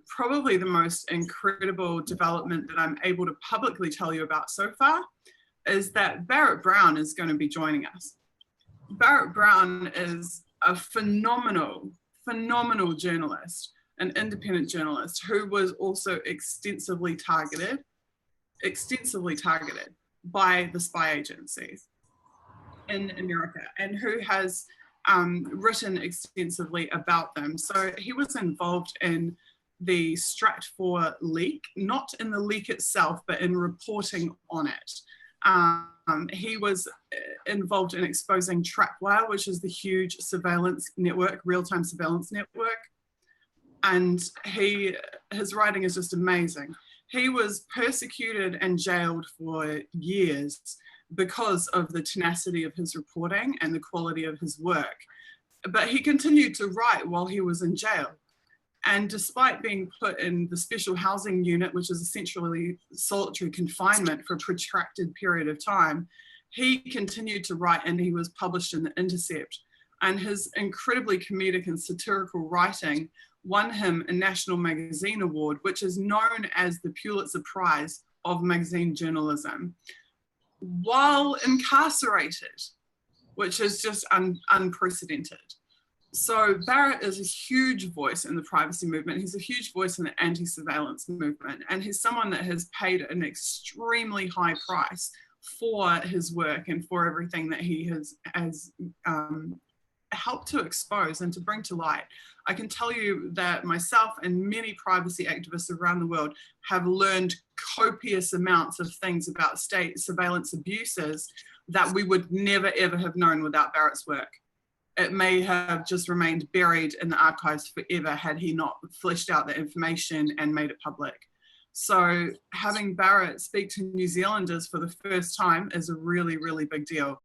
Probably the most incredible development that I'm able to publicly tell you about so far is that Barrett Brown is going to be joining us. Barrett Brown is a phenomenal journalist, an independent journalist who was also extensively targeted by the spy agencies in America, and who has written extensively about them. So he was involved in the Stratfor leak, not in the leak itself, but in reporting on it. He was involved in exposing Trapwire, which is the huge surveillance network, real-time surveillance network. And his writing is just amazing. He was persecuted and jailed for years because of the tenacity of his reporting and the quality of his work. But he continued to write while he was in jail. And despite being put in the special housing unit, which is essentially solitary confinement for a protracted period of time, he continued to write, and he was published in The Intercept. And his incredibly comedic and satirical writing won him a National Magazine Award, which is known as the Pulitzer Prize of magazine journalism, while incarcerated, which is just unprecedented. So Barrett is a huge voice in the privacy movement. He's a huge voice in the anti-surveillance movement. And he's someone that has paid an extremely high price for his work and for everything that he has helped to expose and to bring to light. I can tell you that myself and many privacy activists around the world have learned copious amounts of things about state surveillance abuses that we would never ever have known without Barrett's work. It may have just remained buried in the archives forever had he not fleshed out the information and made it public. So having Barrett speak to New Zealanders for the first time is a really, really big deal.